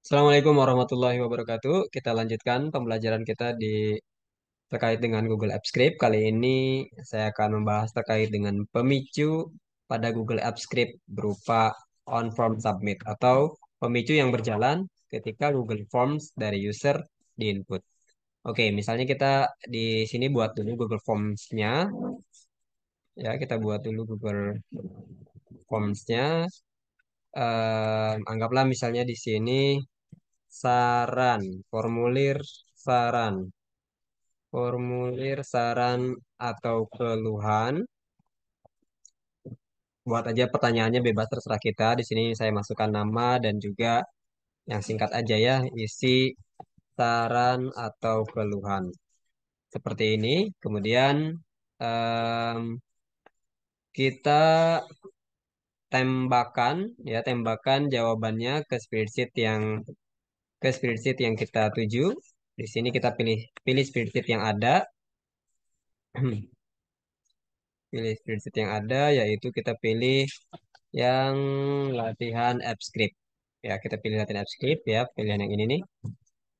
Assalamualaikum warahmatullahi wabarakatuh. Kita lanjutkan pembelajaran kita terkait dengan Google Apps Script. Kali ini saya akan membahas terkait dengan pemicu pada Google Apps Script berupa on form submit atau pemicu yang berjalan ketika Google Forms dari user di input. Oke, misalnya kita di sini buat dulu Google Forms-nya. Ya, kita buat dulu Google Forms-nya. Anggaplah misalnya di sini saran, formulir saran, formulir saran atau keluhan. Buat aja pertanyaannya bebas terserah kita. Di sini saya masukkan nama dan juga yang singkat aja ya, isi saran atau keluhan. Seperti ini. Kemudian em, kita tembakan ya, tembakan jawabannya ke spreadsheet yang kita tuju. Di sini kita pilih pilih spreadsheet yang ada. Pilih spreadsheet yang ada, yaitu kita pilih yang latihan AppScript. Ya, kita pilih latihan AppScript ya, pilihan yang ini nih.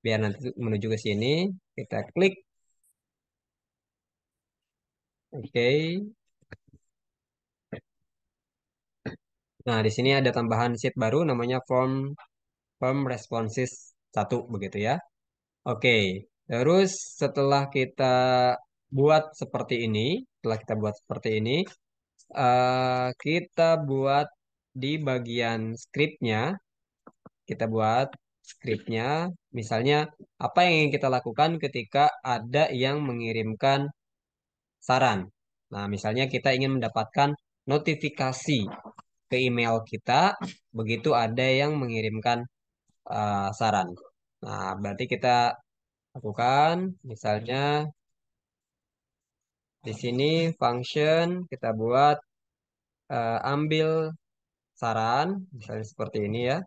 Biar nanti menuju ke sini, kita klik. Oke. Nah, di sini ada tambahan sheet baru namanya form responses 1 begitu ya. Oke. Terus setelah kita setelah kita buat seperti ini, kita buat di bagian scriptnya. Kita buat skripnya, misalnya apa yang ingin kita lakukan ketika ada yang mengirimkan saran. Nah, misalnya kita ingin mendapatkan notifikasi ke email kita begitu ada yang mengirimkan saran. Nah, berarti kita lakukan, misalnya di sini function kita buat ambil saran, misalnya seperti ini ya,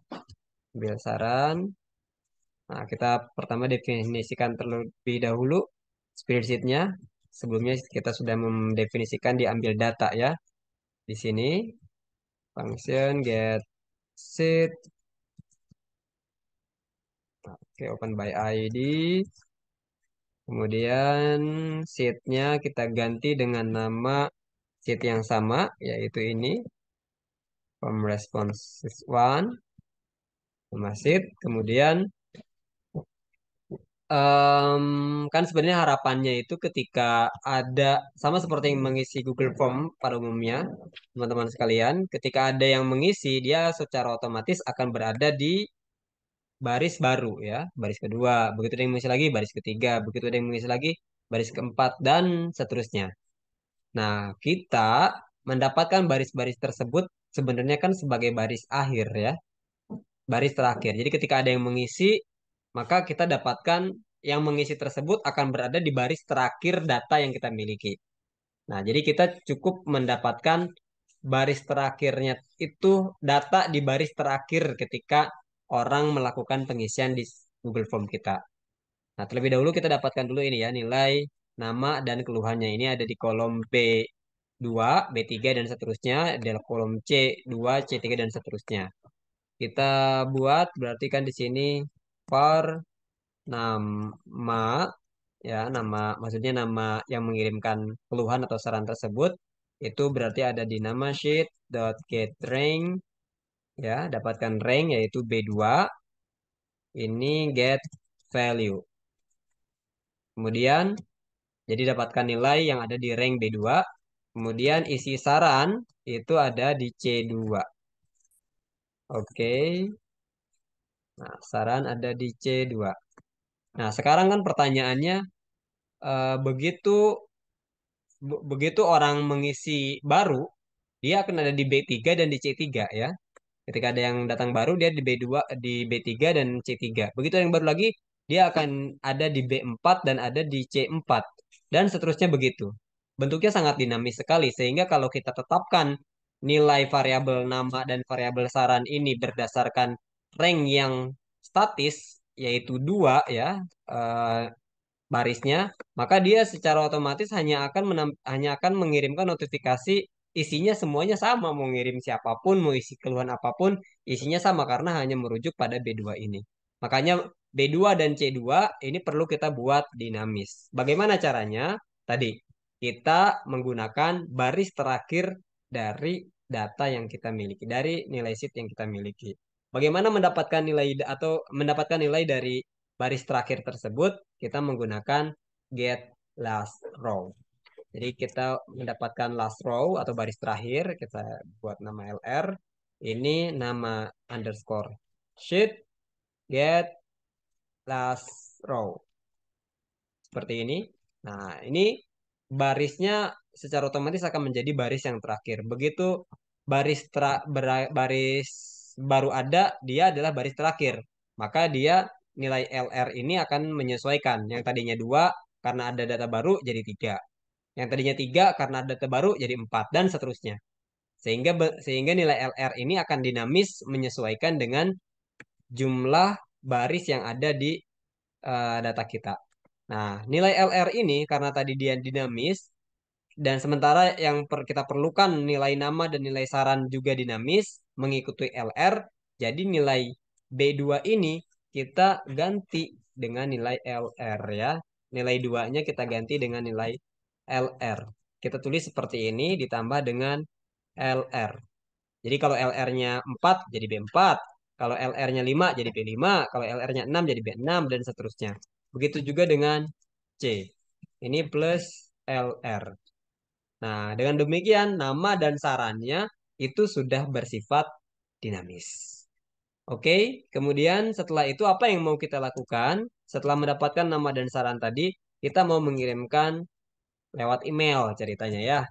ambil saran. Nah, kita pertama definisikan terlebih dahulu spreadsheet-nya. Sebelumnya kita sudah mendefinisikan diambil data ya. Di sini function get sheet. Oke, open by ID. Kemudian sheet-nya kita ganti dengan nama sheet yang sama, yaitu ini form responses 1 nama sheet. Kemudian kan sebenarnya harapannya itu ketika ada sama seperti yang mengisi Google Form pada umumnya, teman-teman sekalian, ketika ada yang mengisi, dia secara otomatis akan berada di baris baru ya, baris kedua. Begitu ada yang mengisi lagi, baris ketiga. Begitu ada yang mengisi lagi, baris keempat dan seterusnya. Nah, kita mendapatkan baris-baris tersebut sebenarnya kan sebagai baris akhir ya, baris terakhir. Jadi ketika ada yang mengisi, maka kita dapatkan yang mengisi tersebut akan berada di baris terakhir data yang kita miliki. Nah, jadi kita cukup mendapatkan baris terakhirnya itu data di baris terakhir ketika orang melakukan pengisian di Google Form kita. Nah, terlebih dahulu kita dapatkan dulu ini ya, nilai nama dan keluhannya. Ini ada di kolom B2, B3 dan seterusnya, di kolom C2, C3 dan seterusnya. Kita buat berarti kan di sini for nama ya, nama maksudnya nama yang mengirimkan keluhan atau saran tersebut itu berarti ada di nama sheet.getRank ya, dapatkan rank yaitu B2, ini get value. Kemudian jadi dapatkan nilai yang ada di rank B2. Kemudian isi saran itu ada di C2. Oke. Nah, saran ada di C2. Nah, sekarang kan pertanyaannya begitu begitu orang mengisi baru, dia akan ada di B3 dan di C3 ya. Ketika ada yang datang baru, dia di B2, di B3 dan C3. Begitu yang baru lagi, dia akan ada di B4 dan ada di C4. Dan seterusnya begitu. Bentuknya sangat dinamis sekali, sehingga kalau kita tetapkan nilai variabel nama dan variabel saran ini berdasarkan rank yang statis, yaitu 2 ya, eh, barisnya, maka dia secara otomatis hanya akan mengirimkan notifikasi isinya semuanya sama, mau ngirim siapapun, mau isi keluhan apapun, isinya sama karena hanya merujuk pada B2 ini. Makanya B2 dan C2 ini perlu kita buat dinamis. Bagaimana caranya? Tadi kita menggunakan baris terakhir dari data yang kita miliki, dari nilai sheet yang kita miliki. Bagaimana mendapatkan nilai atau mendapatkan nilai dari baris terakhir tersebut? Kita menggunakan get last row. Jadi kita mendapatkan last row atau baris terakhir, kita buat nama LR. Ini nama underscore sheet get last row. Seperti ini. Nah, ini barisnya secara otomatis akan menjadi baris yang terakhir. Begitu baris baru ada, dia adalah baris terakhir. Maka dia nilai LR ini akan menyesuaikan. Yang tadinya 2 karena ada data baru jadi 3. Yang tadinya 3 karena ada data baru jadi 4 dan seterusnya. Sehingga nilai LR ini akan dinamis menyesuaikan dengan jumlah baris yang ada di data kita. Nah, nilai LR ini karena tadi dia dinamis dan sementara yang kita perlukan nilai nama dan nilai saran juga dinamis mengikuti LR, jadi nilai B2 ini kita ganti dengan nilai LR ya. Nilai 2-nya kita ganti dengan nilai LR. Kita tulis seperti ini ditambah dengan LR. Jadi kalau LR-nya 4 jadi B4, kalau LR-nya 5 jadi B5, kalau LR-nya 6 jadi B6 dan seterusnya. Begitu juga dengan C. Ini plus LR. Nah, dengan demikian nama dan sarannya itu sudah bersifat dinamis. Oke, kemudian setelah itu apa yang mau kita lakukan? Setelah mendapatkan nama dan saran tadi, kita mau mengirimkan lewat email ceritanya ya.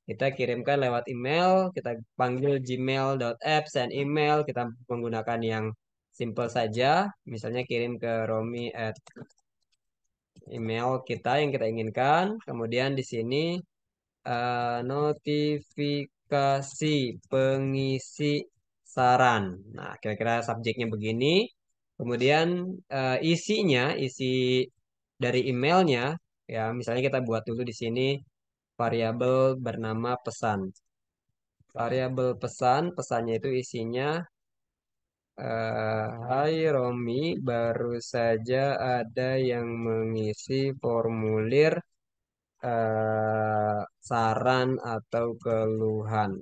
Kita kirimkan lewat email, kita panggil gmail.app, send email, kita menggunakan yang simple saja, misalnya kirim ke Romi at email kita yang kita inginkan. Kemudian di sini notifikasi pengisi saran. Nah, kira-kira subjeknya begini. Kemudian isi dari emailnya, ya misalnya kita buat dulu di sini variabel bernama pesan. Variabel pesan, pesannya itu isinya, Hai Romi, baru saja ada yang mengisi formulir saran atau keluhan.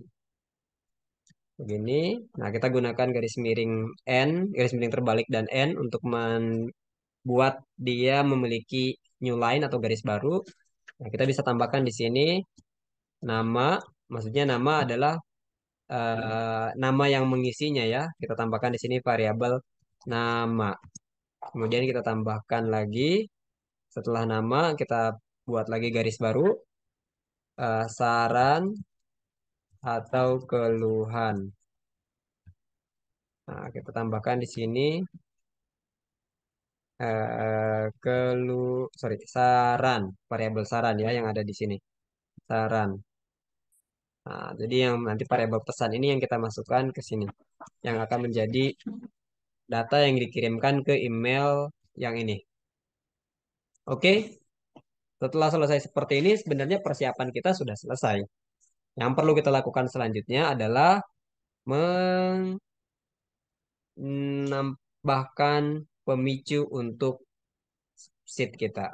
Begini. Nah, kita gunakan garis miring N, garis miring terbalik dan N untuk membuat dia memiliki new line atau garis baru. Nah, kita bisa tambahkan di sini nama, maksudnya nama adalah nama yang mengisinya ya. Kita tambahkan di sini variabel nama. Kemudian kita tambahkan lagi setelah nama kita buat lagi garis baru saran atau keluhan. Nah, kita tambahkan di sini saran, variabel saran ya yang ada di sini. Saran. Nah, jadi yang nanti variabel pesan ini yang kita masukkan ke sini yang akan menjadi data yang dikirimkan ke email yang ini. Oke, setelah selesai seperti ini, sebenarnya persiapan kita sudah selesai. Yang perlu kita lakukan selanjutnya adalah menambahkan pemicu untuk sheet kita.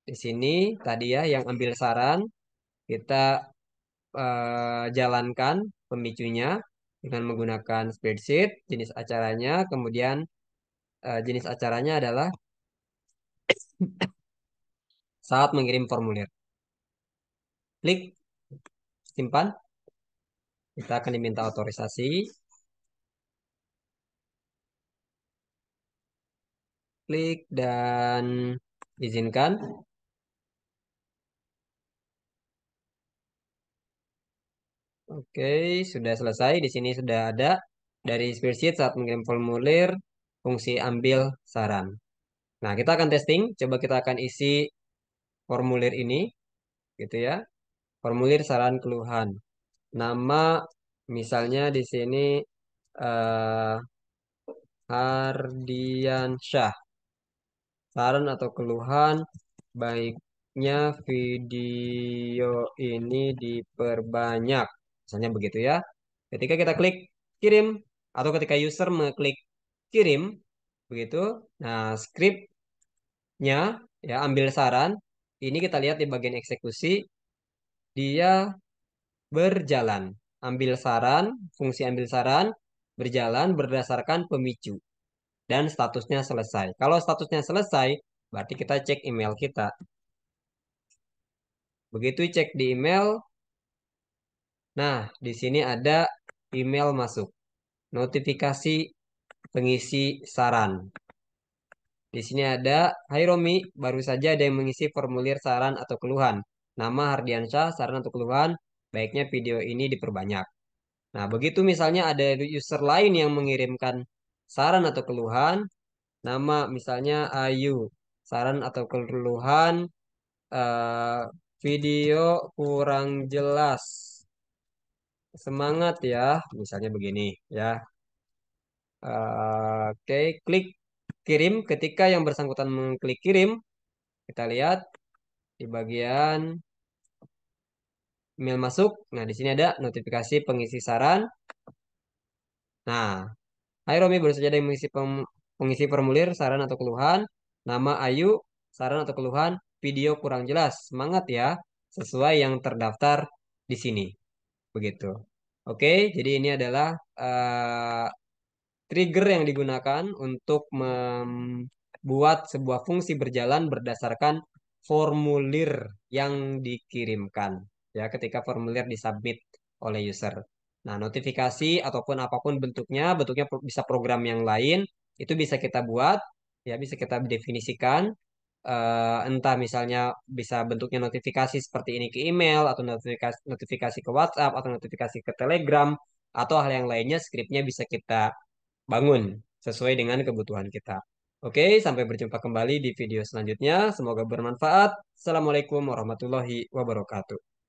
Di sini tadi ya yang ambil saran, kita jalankan pemicunya dengan menggunakan spreadsheet, jenis acaranya, kemudian jenis acaranya adalah saat mengirim formulir. Klik simpan, kita akan diminta otorisasi. Klik dan izinkan. Oke, sudah selesai. Di sini sudah ada dari spreadsheet saat mengirim formulir, fungsi ambil saran. Nah, kita akan testing. Coba kita akan isi formulir ini, gitu ya. Formulir saran keluhan. Nama, misalnya di sini eh, Hardiansyah. Saran atau keluhan, baiknya video ini diperbanyak. Misalnya begitu ya. Ketika kita klik kirim, atau ketika user mengklik kirim, Begitu. Nah, skripnya ya ambil saran. Ini kita lihat di bagian eksekusi, dia berjalan. Ambil saran, fungsi ambil saran berjalan berdasarkan pemicu dan statusnya selesai. Kalau statusnya selesai, berarti kita cek email kita. Begitu cek di email, nah di sini ada email masuk, notifikasi pengisi saran. Di sini ada, Hai Romi, baru saja ada yang mengisi formulir saran atau keluhan. Nama Hardiansyah, saran atau keluhan, baiknya video ini diperbanyak. Nah, begitu misalnya ada user lain yang mengirimkan saran atau keluhan, nama misalnya Ayu, saran atau keluhan, eh, video kurang jelas. Semangat ya, misalnya begini ya. Oke, klik kirim. Ketika yang bersangkutan mengklik kirim, kita lihat di bagian email masuk. Nah, di sini ada notifikasi pengisi saran. Nah, Hai Romi, baru saja ada yang pengisi formulir saran atau keluhan. Nama Ayu, saran atau keluhan, video kurang jelas. Semangat ya, sesuai yang terdaftar di sini. Begitu. Oke, jadi ini adalah trigger yang digunakan untuk membuat sebuah fungsi berjalan berdasarkan formulir yang dikirimkan. Ya, ketika formulir disubmit oleh user. Nah, notifikasi ataupun apapun bentuknya bisa program yang lain, itu bisa kita buat, ya bisa kita definisikan. Entah misalnya bisa bentuknya notifikasi seperti ini ke email, atau notifikasi ke WhatsApp, atau notifikasi ke Telegram, atau hal yang lainnya, skripnya bisa kita bangun sesuai dengan kebutuhan kita. Oke, sampai berjumpa kembali di video selanjutnya. Semoga bermanfaat. Assalamualaikum warahmatullahi wabarakatuh.